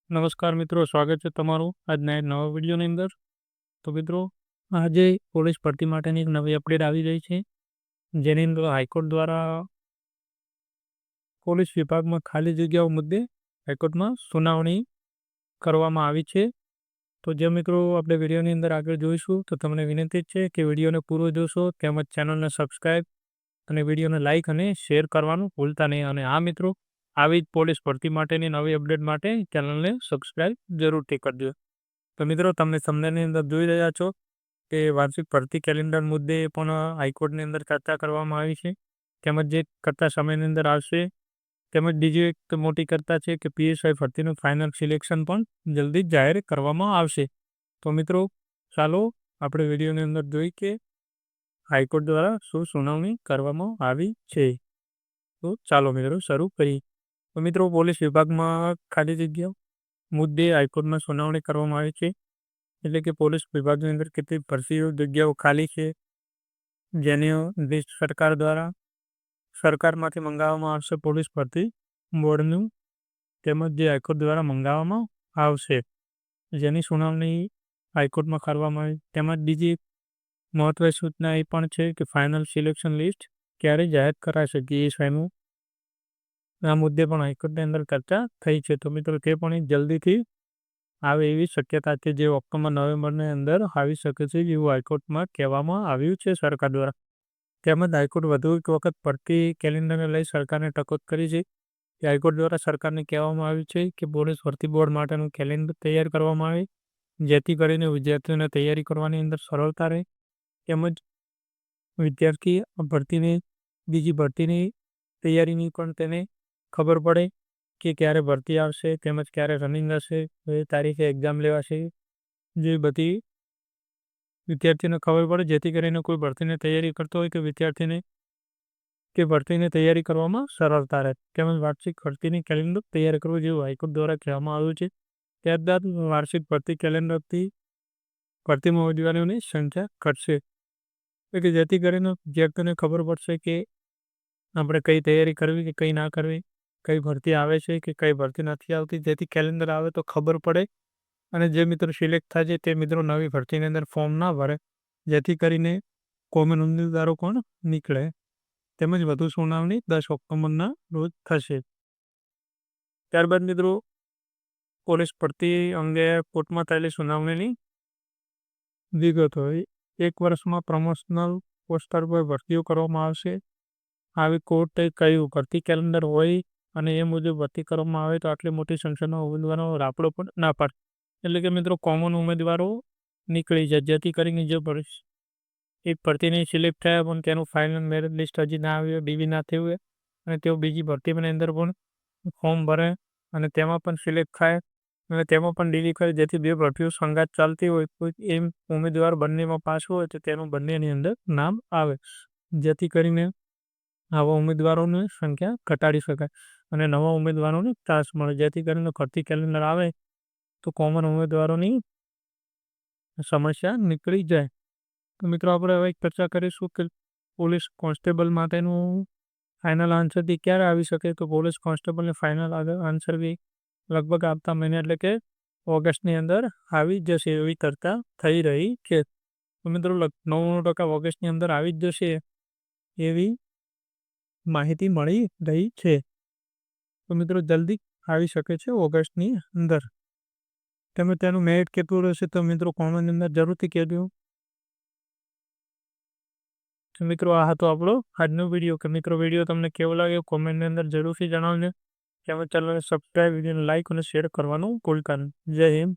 નમસ્કાર મિત્રો, સ્વાગત છે તમારું આજના એક નવા વિડીયોની અંદર. તો મિત્રો, આજે પોલીસ ભરતી માટેની એક નવી અપડેટ આવી રહી છે, જેની અંદર હાઈકોર્ટ દ્વારા પોલીસ વિભાગમાં ખાલી જગ્યાઓ મુદ્દે હાઈકોર્ટમાં સુનાવણી કરવામાં આવી છે. તો જે મિત્રો આપણે વિડીયોની અંદર આગળ જોઈશું, તો તમને વિનંતી છે કે વિડીયોને પૂરો જોશો, તેમજ ચેનલને સબસ્ક્રાઈબ અને વિડીયોને લાઇક અને શેર કરવાનું ભૂલતા નહીં. અને આ મિત્રો, આવી જ પોલીસ ભરતી માટેની નવી અપડેટ માટે ચેનલને સબસ્ક્રાઈબ જરૂરથી કરજો. તો મિત્રો, તમને થંબનેલની અંદર જોઈ રહ્યા છો કે વાર્ષિક ભરતી કેલેન્ડર મુદ્દે પણ હાઈકોર્ટની અંદર ચર્ચા કરવામાં આવી છે, તેમજ જે કરતા સમયની અંદર આવશે. તેમજ બીજી એક મોટી કરતા છે કે પીએસઆઈ ભરતીનું ફાઇનલ સિલેક્શન પણ જલ્દી જ જાહેર કરવામાં આવશે. તો મિત્રો, ચાલો આપણે વિડીયોની અંદર જોઈ કે હાઈકોર્ટ દ્વારા શું સુનાવણી કરવામાં આવી છે. તો ચાલો મિત્રો શરૂ કરીએ. તો મિત્રો, પોલીસ વિભાગમાં ખાલી જગ્યાઓ મુદ્દે હાઈકોર્ટમાં સુનાવણી કરવામાં આવી છે. એટલે કે પોલીસ વિભાગની અંદર કેટલી ભરતીઓ જગ્યાઓ ખાલી છે, જેની લિસ્ટ સરકારમાંથી મંગાવવામાં આવશે પોલીસ ભરતી બોર્ડનું, તેમજ જે હાઈકોર્ટ દ્વારા મંગાવવામાં આવશે, જેની સુનાવણી હાઈકોર્ટમાં કરવામાં આવી. તેમજ બીજી મહત્વની સૂચના એ પણ છે કે ફાઇનલ સિલેક્શન લિસ્ટ ક્યારે જાહેર કરાશે પીએસઆઈનું, આ મુદ્દે પણ હાઈકોર્ટની અંદર ચર્ચા થઈ છે. તો મિત્રો, તે પણ જલ્દીથી આવે એવી શક્યતા છે, જે ઓક્ટોબર નવેમ્બરની અંદર આવી શકે છે, એવું હાઈકોર્ટમાં કહેવામાં આવ્યું છે સરકાર દ્વારા. તેમજ હાઈકોર્ટ વધુ એક વખત ભરતી કેલેન્ડરને લઈ સરકારને ટકોર કરી છે. હાઈકોર્ટ દ્વારા સરકારને કહેવામાં આવ્યું છે કે પોલીસ ભરતી બોર્ડ માટેનું કેલેન્ડર તૈયાર કરવામાં આવે, જેથી કરીને વિદ્યાર્થીઓને તૈયારી કરવાની અંદર સરળતા રહે, તેમજ વિદ્યાર્થી બીજી ભરતીની તૈયારીની પણ તેને ખબર પડે કે ક્યારે ભરતી આવશે, તેમજ ક્યારે રનિંગ હશે, કઈ તારીખે એક્ઝામ લેવાશે, જે બધી વિદ્યાર્થીને ખબર પડે, જેથી કરીને કોઈ ભરતીની તૈયારી કરતો હોય કે વિદ્યાર્થીને કે ભરતીની તૈયારી કરવામાં સરળતા રહે. તેમજ વાર્ષિક ભરતીની કેલેન્ડર તૈયાર કરવું, જેવું હાઈકોર્ટ દ્વારા કહેવામાં આવ્યું છે. ત્યારબાદ વાર્ષિક ભરતી કેલેન્ડરથી ભરતીમાં ઉમેદવારોની સંખ્યા ઘટશે, કે જેથી કરીને વિદ્યાર્થીઓને ખબર પડશે કે આપણે કઈ તૈયારી કરવી કે કઈ ના કરવી, કઈ ભરતી આવે છે કે કઈ ભરતી નથી આવતી. જેથી કેલેન્ડર આવે તો ખબર પડે, અને જે મિત્રો સિલેક્ટ થાય છે તે મિત્રો નવી ભરતીની અંદર ફોર્મ ના ભરે, જેથી કરીને કોમન ઉમેદવારો પણ નીકળે. તેમજ વધુ સુનાવણી 10 ઓક્ટોબરના રોજ થશે. ત્યારબાદ મિત્રો, પોલીસ ભરતી અંગે કોર્ટમાં થયેલી સુનાવણીની વિગતો. 1 વર્ષમાં પ્રમોશનલ પોસ્ટર પર ભરતીઓ કરવામાં આવશે. આવી કોર્ટે કહ્યું, ભરતી કેલેન્ડર હોય અને એ મુજબ ભરતી કરવામાં આવે તો આટલી મોટી સંખ્યાનો ઉમેદવારો રાપડો પણ ના પાડે. એટલે કે મિત્રો, કોમન ઉમેદવારો નીકળી જાય, જેથી કરીને જે એક ભરતીને સિલેક્ટ થયા પણ તેનું ફાઇનલ મેરિટ લિસ્ટ હજી ના આવ્યું, ડીવી ના થયું હોય, અને તેઓ બીજી ભરતીની અંદર પણ ફોર્મ ભરે અને તેમાં પણ સિલેક્ટ થાય અને તેમાં પણ ડીવી કરે, જેથી બે ભરતીઓ સંગાત ચાલતી હોય, કોઈ એમ ઉમેદવાર બંનેમાં પાસ હોય તો તેનું બંનેની અંદર નામ આવે, જેથી કરીને આવા ઉમેદવારોની સંખ્યા ઘટાડી શકાય અને નવા ઉમેદવારોને ચાન્સ મળે, જેથી કરીને ભરતી કેલેન્ડર આવે તો કોમન ઉમેદવારોની સમસ્યા નીકળી જાય. તો મિત્રો, આપણે હવે ચર્ચા કરીશું કે પોલીસ કોન્સ્ટેબલ માટેનું ફાઇનલ આન્સર બી ક્યારે આવી શકે. તો પોલીસ કોન્સ્ટેબલની ફાઇનલ આન્સર બી લગભગ આવતા મહિને એટલે કે ઓગસ્ટની અંદર આવી જ જશે એવી ચર્ચા થઈ રહી છે. તો મિત્રો, 99% ઓગસ્ટની અંદર આવી જ જશે એવી માહિતી મળી રહી છે. તો મિત્રો, જલ્દી આવી શકે છે ઓગસ્ટની અંદર. તમે તેનું મેરિટ કેટલું રહેશે તો મિત્રો કોમેન્ટની અંદર જરૂરથી કહેજો. તો મિત્રો, આ હતો આપણો આજનો વિડીયો. કે મિત્રો, વિડીયો તમને કેવો લાગ્યો કોમેન્ટની અંદર જરૂરથી જણાવજો. તેમજ ચેનલને સબસ્ક્રાઈબ, વિડીયોને લાઇક અને શેર કરવાનું ભૂલતા નહીં. જય હિન્દ.